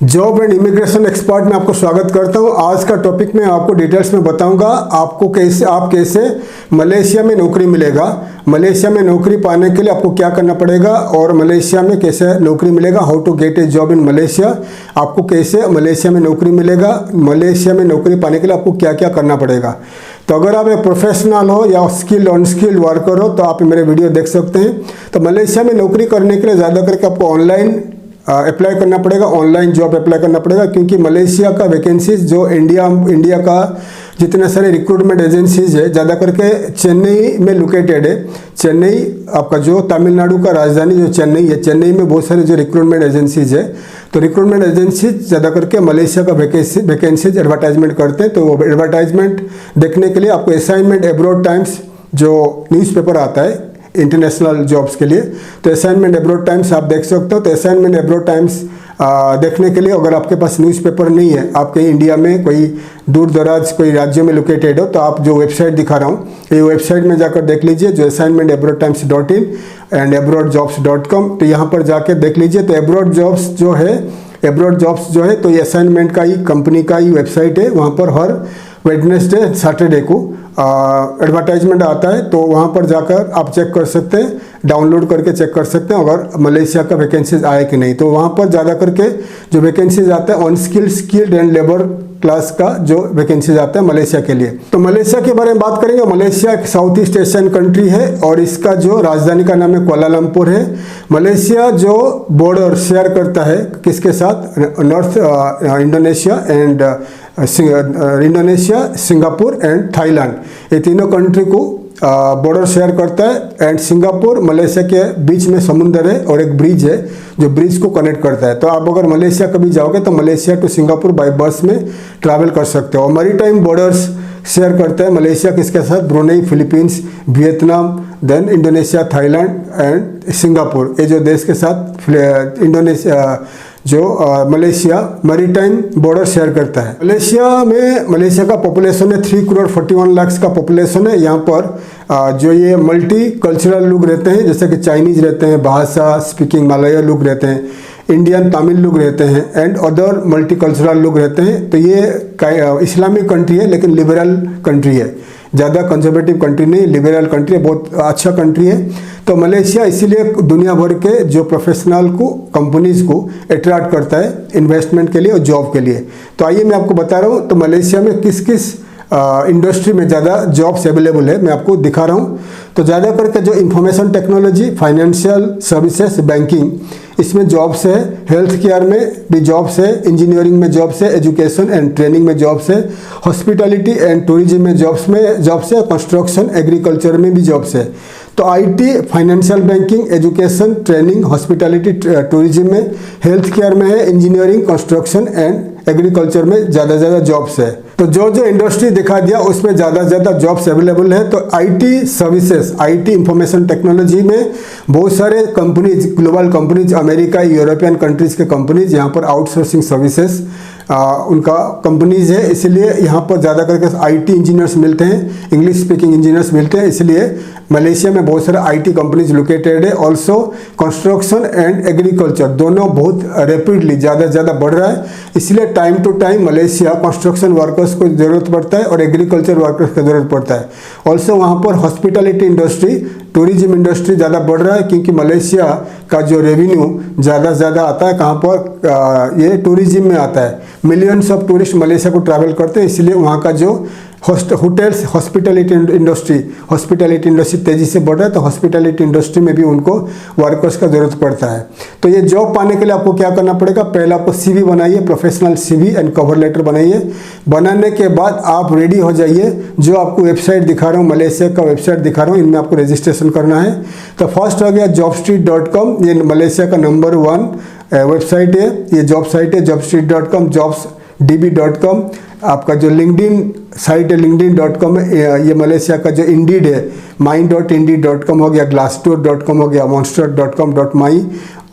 Job and immigration expert में आपको स्वागत करता हूं। आज का टॉपिक मैं आपको डिटेल्स में बताऊंगा आपको कैसे मलेशिया में नौकरी मिलेगा, मलेशिया में नौकरी पाने के लिए आपको क्या करना पड़ेगा और मलेशिया में कैसे नौकरी मिलेगा, how to get a job in Malaysia, आपको कैसे मलेशिया में नौकरी मिलेगा, मलेशिया में नौकरी पाने के लिए आपको क्या क्या करना पड़ेगा। तो अगर आप एक प्रोफेशनल हो या स्किल्ड अनस्किल्ड वर्कर हो तो आप मेरे वीडियो देख सकते हैं। तो मलेशिया में नौकरी करने के लिए ज़्यादा करके आपको ऑनलाइन अप्लाई करना पड़ेगा, ऑनलाइन जॉब अप्लाई करना पड़ेगा, क्योंकि मलेशिया का वैकेंसीज जो इंडिया का जितने सारे रिक्रूटमेंट एजेंसीज है ज़्यादा करके चेन्नई में लोकेटेड है। चेन्नई आपका जो तमिलनाडु का राजधानी जो चेन्नई है, चेन्नई में बहुत सारे जो रिक्रूटमेंट एजेंसीज है, तो रिक्रूटमेंट एजेंसीज ज़्यादा करके मलेशिया का वैकेंसीज एडवर्टाइजमेंट करते हैं। तो वो एडवर्टाइजमेंट देखने के लिए आपको असाइनमेंट एब्रॉड टाइम्स जो न्यूज़पेपर आता है इंटरनेशनल जॉब्स के लिए, तो असाइनमेंट एब्रॉड टाइम्स आप देख सकते हो। तो असाइनमेंट एब्रॉड टाइम्स देखने के लिए अगर आपके पास न्यूज़पेपर नहीं है, आप कहीं इंडिया में कोई दूर दराज कोई राज्यों में लोकेटेड हो, तो आप जो वेबसाइट दिखा रहा हूँ ये वेबसाइट में जाकर देख लीजिए, जो assignment abroad times .in and abroadjobs.com। तो यहाँ पर जाके देख लीजिए। तो एब्रॉड जॉब्स जो है तो ये असाइनमेंट का ही कंपनी का ही वेबसाइट है। वहाँ पर हर वेडनेसडे सैटरडे को एडवर्टाइजमेंट आता है, तो वहाँ पर जाकर आप चेक कर सकते हैं, डाउनलोड करके चेक कर सकते हैं अगर मलेशिया का वैकेंसीज आए कि नहीं। तो वहाँ पर ज़्यादा करके जो वैकेंसीज आता है unskilled, skilled and labour class का जो वैकेंसीज आता है मलेशिया के लिए। तो मलेशिया के बारे में बात करेंगे। मलेशिया एक साउथ ईस्ट एशियन कंट्री है और इसका जो राजधानी का नाम है कुआलालंपुर है। मलेशिया जो बॉर्डर शेयर करता है किसके साथ, north Indonesia and Indonesia, Singapore and Thailand, ये तीनों कंट्री को बॉर्डर शेयर करता है। एंड सिंगापुर मलेशिया के बीच में समुंदर है और एक ब्रिज है जो ब्रिज को कनेक्ट करता है। तो आप अगर मलेशिया कभी जाओगे तो मलेशिया टू सिंगापुर बाय बस में ट्रैवल कर सकते हो। मैरीटाइम बॉर्डर्स शेयर करता है मलेशिया किसके साथ, Brunei, Philippines, Vietnam, then Indonesia, Thailand and Singapore, ये जो देश के साथ मलेशिया मैरीटाइम बॉर्डर शेयर करता है। मलेशिया का पॉपुलेशन है 3,41 लाख का पॉपुलेशन है। यहाँ पर जो ये मल्टी कल्चरल लोग रहते हैं, जैसे कि चाइनीज रहते हैं, भाषा स्पीकिंग मलयाली लोग रहते हैं, इंडियन तमिल लोग रहते हैं एंड अदर मल्टी कल्चरल लोग रहते हैं। तो ये इस्लामिक कंट्री है लेकिन लिबरल कंट्री है, ज़्यादा कंजर्वेटिव कंट्री नहीं, लिबरल कंट्री है, बहुत अच्छा कंट्री है। तो मलेशिया इसीलिए दुनिया भर के जो प्रोफेशनल को कंपनीज को अट्रैक्ट करता है इन्वेस्टमेंट के लिए और जॉब के लिए। तो आइए मैं आपको बता रहा हूँ तो मलेशिया में किस किस इंडस्ट्री में ज़्यादा जॉब्स अवेलेबल है, मैं आपको दिखा रहा हूँ। तो ज़्यादा करके जो information technology, financial services, banking, इसमें जॉब्स है। हेल्थ केयर में भी जॉब्स है, इंजीनियरिंग में जॉब्स है, एजुकेशन एंड ट्रेनिंग में जॉब्स है, हॉस्पिटैलिटी एंड टूरिज्म में जॉब्स है, कंस्ट्रक्शन एग्रीकल्चर में भी जॉब्स है। तो IT, financial banking, education, training, hospitality, tourism में, हेल्थ केयर में है, इंजीनियरिंग, कंस्ट्रक्शन एंड एग्रीकल्चर में ज़्यादा जॉब्स है। तो जो इंडस्ट्री दिखा दिया उसमें ज़्यादा जॉब्स अवेलेबल है। तो IT services, IT information technology में बहुत सारे companies, global companies, America, European countries के कंपनीज यहाँ पर आउटसोर्सिंग सर्विसेज उनका कंपनीज है, इसलिए यहाँ पर ज़्यादा करके आईटी इंजीनियर्स मिलते हैं, इंग्लिश स्पीकिंग इंजीनियर्स मिलते हैं, इसलिए मलेशिया में बहुत सारे आईटी कंपनीज लोकेटेड है। ऑल्सो कंस्ट्रक्शन एंड एग्रीकल्चर दोनों बहुत रैपिडली ज़्यादा बढ़ रहा है, इसलिए time to time Malaysia construction workers को ज़रूरत पड़ता है और एग्रीकल्चर वर्कर्स की ज़रूरत पड़ता है। ऑल्सो वहाँ पर हॉस्पिटैलिटी इंडस्ट्री, टूरिज्म इंडस्ट्री ज़्यादा बढ़ रहा है, क्योंकि मलेशिया का जो रेवेन्यू ज़्यादा आता है कहाँ पर, ये टूरिज्म में आता है। मिलियंस ऑफ टूरिस्ट मलेशिया को ट्रैवल करते हैं, इसलिए वहाँ का जो होटल्स, हॉस्पिटैलिटी इंडस्ट्री तेज़ी से बढ़ रहा है। तो हॉस्पिटैलिटी इंडस्ट्री में भी उनको वर्कर्स का ज़रूरत पड़ता है। तो ये जॉब पाने के लिए आपको क्या करना पड़ेगा, पहले आपको सीवी बनाइए, professional CV and cover letter बनाइए। बनाने के बाद आप रेडी हो जाइए। जो आपको वेबसाइट दिखा रहा हूँ, मलेशिया का वेबसाइट दिखा रहा हूँ, इनमें आपको रजिस्ट्रेशन करना है। तो फर्स्ट हो गया jobstreet.com, ये मलेशिया का नंबर 1 वेबसाइट है, ये जॉब साइट है jobstreet.com, jobsdb.com। आपका जो लिंक्डइन साइट है linkedin.com है, ये मलेशिया का जो इंडीड है my.indeed.com हो गया, glassdoor.com हो गया, monster.com.my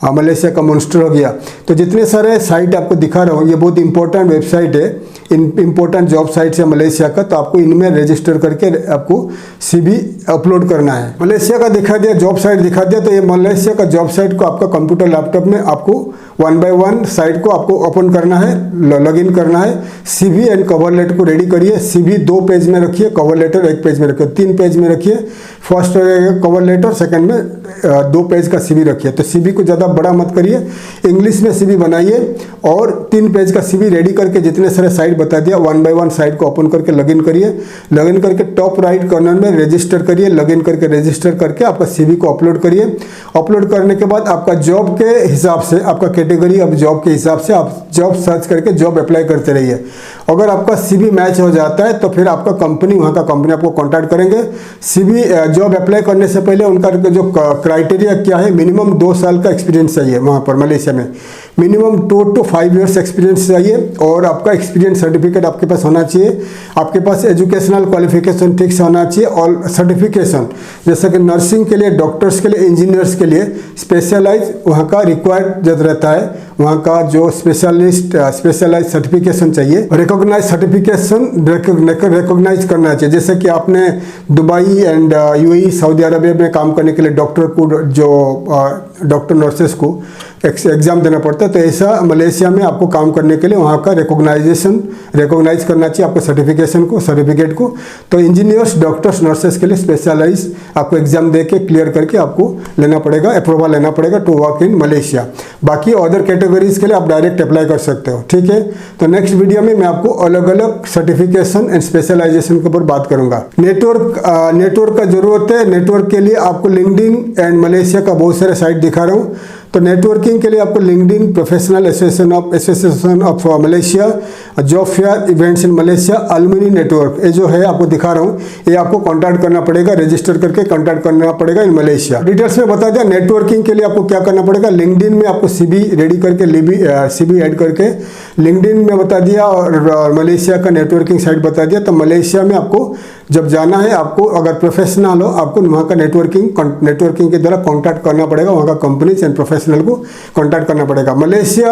मलेशिया का मॉन्स्टर हो गया। तो जितने सारे साइट आपको दिखा रहा हूँ ये बहुत इंपॉर्टेंट वेबसाइट है, इंपॉर्टेंट जॉब साइट है मलेशिया का। तो आपको इनमें रजिस्टर करके आपको सीवी अपलोड करना है। मलेशिया का दिखा दिया, जॉब साइट दिखा दिया। तो ये मलेशिया का जॉब साइट को आपका कंप्यूटर लैपटॉप में आपको 1 by 1 साइट को आपको ओपन करना है, लॉगिन करना है। सीवी एंड कवर लेटर को रेडी करिए। सीवी 2 पेज में रखिए, कवर लेटर 1 पेज में रखिए, 3 पेज में रखिए। फर्स्ट कवर लेटर, सेकंड में 2 पेज का सीवी रखिए। तो सीवी को ज़्यादा बड़ा मत करिए, इंग्लिश में सीवी बनाइए और 3 पेज का सीवी रेडी करके जितने सारे साइट बता दिया 1 by 1 साइट को ओपन करके लॉगिन करिए। लॉगिन करके टॉप राइट कॉर्नर में रजिस्टर करिए। लॉगिन करके रजिस्टर करके आपका सीवी को अपलोड करिए। अपलोड करने के बाद आपका जॉब के हिसाब से, आपका कैटेगरी अब जॉब के हिसाब से आप जॉब सर्च करके जॉब अप्लाई करते रहिए। अगर आपका सीवी मैच हो जाता है तो फिर आपका कंपनी, वहाँ का कंपनी आपको कांटेक्ट करेंगे। सीवी जॉब अप्लाई करने से पहले उनका जो क्राइटेरिया क्या है, मिनिमम 2 साल का एक्सपीरियंस चाहिए वहाँ पर मलेशिया में, मिनिमम 2 to 5 years एक्सपीरियंस चाहिए। और आपका एक्सपीरियंस सर्टिफिकेट आपके पास होना चाहिए। आपके पास एजुकेशनल क्वालिफिकेशन ठीक से होना चाहिए। और सर्टिफिकेशन जैसे कि नर्सिंग के लिए, डॉक्टर्स के लिए, इंजीनियर्स के लिए स्पेशलाइज वहाँ का रिक्वायर्ड जब रहता है, वहाँ का जो स्पेशलाइज सर्टिफिकेशन चाहिए, रिकॉग्नाइज सर्टिफिकेशन रिकॉग्नाइज करना चाहिए। जैसे कि आपने Dubai and UAE, Saudi Arabia में काम करने के लिए डॉक्टर को, जो डॉक्टर नर्सेस को एग्जाम देना पड़ता है, तो ऐसा मलेशिया में आपको काम करने के लिए वहाँ का रिकॉग्नाइज करना चाहिए आपको सर्टिफिकेट को। तो इंजीनियर्स, डॉक्टर्स, नर्सेस के लिए स्पेशलाइज आपको एग्जाम दे के क्लियर करके आपको लेना पड़ेगा, अप्रूवल लेना पड़ेगा टू वर्क इन मलेशिया। बाकी अदर कैटेगरीज के लिए आप डायरेक्ट अप्लाई कर सकते हो, ठीक है। तो नेक्स्ट वीडियो में मैं आपको अलग अलग सर्टिफिकेशन एंड स्पेशलाइजेशन के ऊपर बात करूंगा। नेटवर्क का जरूरत है। नेटवर्क के लिए आपको लिंक्डइन एंड मलेशिया का बहुत सारे साइट दिखा रहा हूँ। तो नेटवर्किंग के लिए आपको LinkedIn, professional association of Malaysia, job fair, events in Malaysia, alumni network, ये जो है आपको दिखा रहा हूँ, ये आपको कांटेक्ट करना पड़ेगा, रजिस्टर करके कांटेक्ट करना पड़ेगा इन मलेशिया। डिटेल्स में बता दिया। नेटवर्किंग के लिए आपको क्या करना पड़ेगा, लिंक्डइन में आपको सीवी रेडी करके सीवी ऐड करके लिंक्डइन में बता दिया, और मलेशिया का नेटवर्किंग साइट बता दिया। तो मलेशिया में आपको जब जाना है, आपको अगर प्रोफेशनल हो, आपको वहाँ का नेटवर्किंग के द्वारा कांटेक्ट करना पड़ेगा, वहाँ का कंपनीज एंड प्रोफेशनल को कांटेक्ट करना पड़ेगा। मलेशिया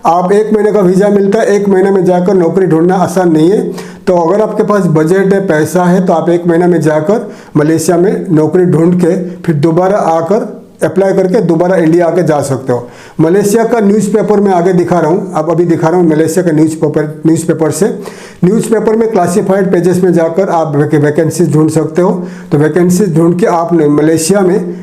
आप 1 महीने का वीज़ा मिलता है, 1 महीने में जाकर नौकरी ढूंढना आसान नहीं है। तो अगर आपके पास बजट है, पैसा है, तो आप 1 महीना में जाकर मलेशिया में नौकरी ढूंढ के फिर दोबारा आकर अप्लाई करके दोबारा इंडिया आके जा सकते हो। मलेशिया का न्यूज़पेपर में आगे दिखा रहा हूँ, अब अभी दिखा रहा हूँ मलेशिया का न्यूज़पेपर से। न्यूज़पेपर में क्लासिफाइड पेजेस में जाकर आप वैकेंसीज ढूंढ सकते हो। तो वैकेंसीज ढूंढ के आप मलेशिया में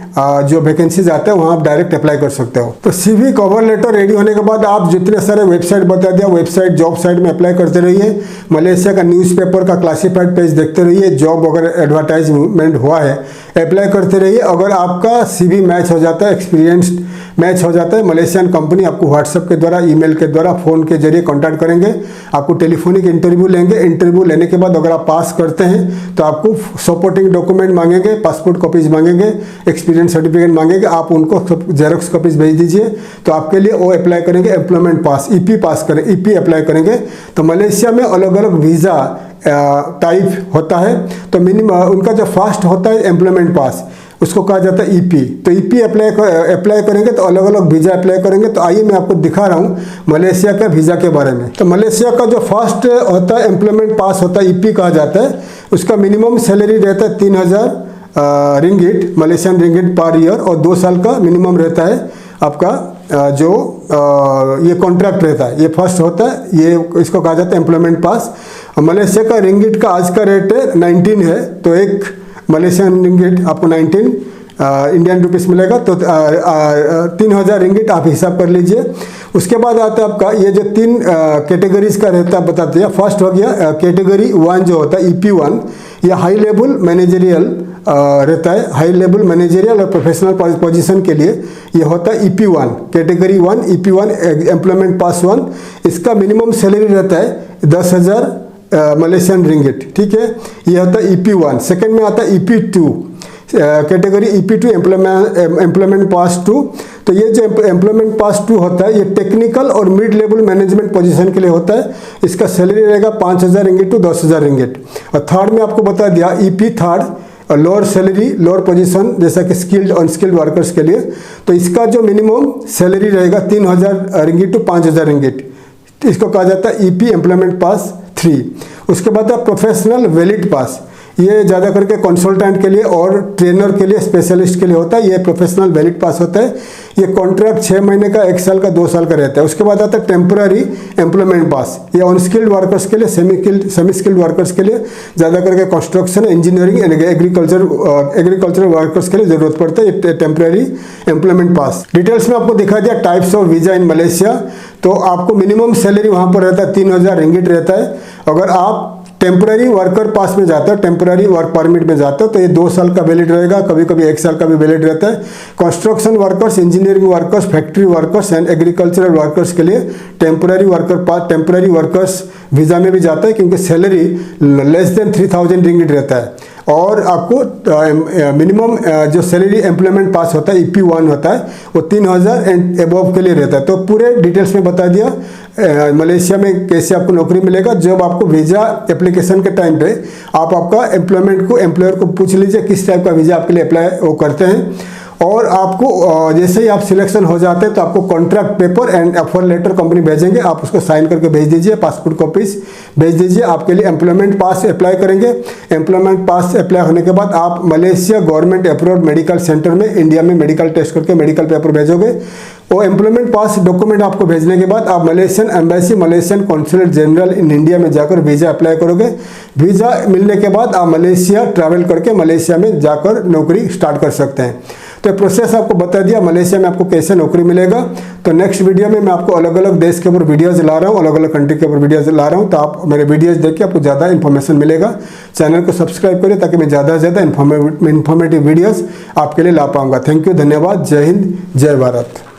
जो वैकेंसीज आते हैं वहाँ आप डायरेक्ट अप्लाई कर सकते हो। तो सीवी, कवर लेटर रेडी होने के बाद आप जितने सारे वेबसाइट बता दिया, वेबसाइट, जॉब साइट में अप्लाई करते रहिए। मलेशिया का न्यूज़पेपर का क्लासिफाइड पेज देखते रहिए। जॉब अगर एडवर्टाइजमेंट हुआ है, अप्लाई करते रहिए। अगर आपका सीवी मैच हो जाता है, एक्सपीरियंस मैच हो जाता है, मलेशियन कंपनी आपको व्हाट्सएप के द्वारा, ईमेल के द्वारा, फ़ोन के जरिए कांटेक्ट करेंगे, आपको टेलीफोनिक इंटरव्यू लेंगे। इंटरव्यू लेने के बाद अगर आप पास करते हैं तो आपको सपोर्टिंग डॉक्यूमेंट मांगेंगे, पासपोर्ट कॉपीज मांगेंगे, एक्सपीरियंस सर्टिफिकेट मांगेंगे, आप उनको जेरोक्स कॉपीज भेज दीजिए। तो आपके लिए वो अप्लाई करेंगे, एम्प्लॉयमेंट पास, ईपी अप्लाई करेंगे। तो मलेशिया में अलग अलग वीज़ा टाइप होता है। तो मिनिमम उनका जो फर्स्ट होता है एम्प्लॉयमेंट पास, उसको कहा जाता है ईपी। तो ईपी अप्लाई करेंगे तो अलग अलग वीज़ा अप्लाई करेंगे। तो आइए मैं आपको दिखा रहा हूँ मलेशिया का वीज़ा के बारे में। तो मलेशिया का जो फर्स्ट होता है एम्प्लॉयमेंट पास होता है, ईपी कहा जाता है। उसका मिनिमम सैलरी रहता है 3000 ringgit, Malaysian ringgit per year, और 2 साल का मिनिमम रहता है आपका जो ये कॉन्ट्रैक्ट रहता है। ये फर्स्ट होता है, ये इसको कहा जाता है एम्प्लॉयमेंट पास। मलेशिया का रिंगिट का आज का रेट है 19 है। तो एक मलेशियन रिंगिट आपको 19 इंडियन रुपीस मिलेगा। तो 3000 रिंगिट आप हिसाब कर लीजिए। उसके बाद आता है आपका ये जो 3 कैटेगरीज का रहता है, बताते हैं। फर्स्ट हो गया कैटेगरी 1 जो होता है EP1, यह हाई लेवल मैनेजरियल रहता है। हाई लेवल मैनेजरियल और प्रोफेशनल पोजीशन के लिए ये होता है EP1, कैटेगरी 1, EP1 एम्प्लॉयमेंट पास 1। इसका मिनिमम सैलरी रहता है 10,000 मलेशियन रिंगिट, ठीक है। ये होता है EP1। सेकंड में आता है EP2, कैटेगरी EP2 एम्प्लॉयमेंट पास 2। तो ये जो एम्प्लॉयमेंट पास 2 होता है, ये टेक्निकल और मिड लेवल मैनेजमेंट पोजीशन के लिए होता है। इसका सैलरी रहेगा 5,000 रिंगिट टू 10,000 रिंगिट। और थर्ड में आपको बता दिया EP third, lower salary, lower position, जैसा कि स्किल्ड अनस्किल्ड वर्कर्स के लिए। तो इसका जो मिनिमम सैलरी रहेगा 3,000 रिंगिट टू 5,000 रिंगिट। इसको कहा जाता है EP एम्प्लॉयमेंट पास 3। उसके बाद है प्रोफेशनल वैलिड पास। ये ज़्यादा करके कंसल्टेंट के लिए और ट्रेनर के लिए, स्पेशलिस्ट के लिए होता है। ये प्रोफेशनल वैलिड पास होता है। ये कॉन्ट्रैक्ट 6 महीने का, 1 साल का, 2 साल का रहता है। उसके बाद आता है टेम्पररी एम्प्लॉयमेंट पास। ये अनस्किल्ड वर्कर्स के लिए, सेमी स्किल्ड वर्कर्स के लिए, ज़्यादा करके कंस्ट्रक्शन, इंजीनियरिंग, एग्रीकल्चर वर्कर्स के लिए ज़रूरत पड़ता है ये टेम्पररी एम्प्लॉयमेंट पास। डिटेल्स में आपको दिखा दिया types of visa in Malaysia. तो आपको मिनिमम सैलरी वहाँ पर रहता है 3000 रिंगिट रहता है। अगर आप टेम्पररी वर्कर पास में जाता है, टेम्पररी वर्क परमिट में जाता है, तो ये 2 साल का वैलिड रहेगा, कभी कभी 1 साल का भी वैलिड रहता है। Construction workers, engineering workers, factory workers and agricultural workers के लिए टेम्पररी वर्कर्स वीज़ा में भी जाता है, क्योंकि सैलरी लेस देन 3000 रिंगिट रहता है। और आपको मिनिमम जो सैलरी एम्प्लॉयमेंट पास होता है EP1 होता है, वो 3000 एंड एबव के लिए रहता है। तो पूरे डिटेल्स में बता दिया मलेशिया में कैसे आपको नौकरी मिलेगा। जब आपको वीज़ा एप्लीकेशन के टाइम पे आप आपका एम्प्लॉयर को पूछ लीजिए किस टाइप का वीज़ा आपके लिए अप्लाई वो करते हैं। और आपको जैसे ही आप सिलेक्शन हो जाते हैं तो आपको contract paper and offer letter company भेजेंगे, आप उसको साइन करके भेज दीजिए, पासपोर्ट कॉपीज भेज दीजिए। आपके लिए एम्प्लॉयमेंट पास अप्लाई करेंगे। एम्प्लॉयमेंट पास अप्लाई होने के बाद आप Malaysia government approved medical centre में इंडिया में मेडिकल टेस्ट करके मेडिकल पेपर भेजोगे। वो एम्प्लॉयमेंट पास डॉक्यूमेंट आपको भेजने के बाद आप Malaysian embassy, Malaysian consulate general in India में जाकर वीज़ा अप्लाई करोगे। वीज़ा मिलने के बाद आप मलेशिया ट्रैवल करके मलेशिया में जाकर नौकरी स्टार्ट कर सकते हैं। तो प्रोसेस आपको बता दिया मलेशिया में आपको कैसे नौकरी मिलेगा। तो नेक्स्ट वीडियो में मैं आपको अलग अलग देश के ऊपर वीडियोज़ ला रहा हूँ, अलग अलग कंट्री के ऊपर वीडियोज़ ला रहा हूँ। तो आप मेरे वीडियोज़ देख के आपको ज़्यादा इन्फॉर्मेशन मिलेगा। चैनल को सब्सक्राइब करिए ताकि मैं ज़्यादा से ज़्यादा इन्फॉर्मेटिव वीडियोज़ आपके लिए ला पाऊँगा। थैंक यू, धन्यवाद। जय हिंद, जय भारत।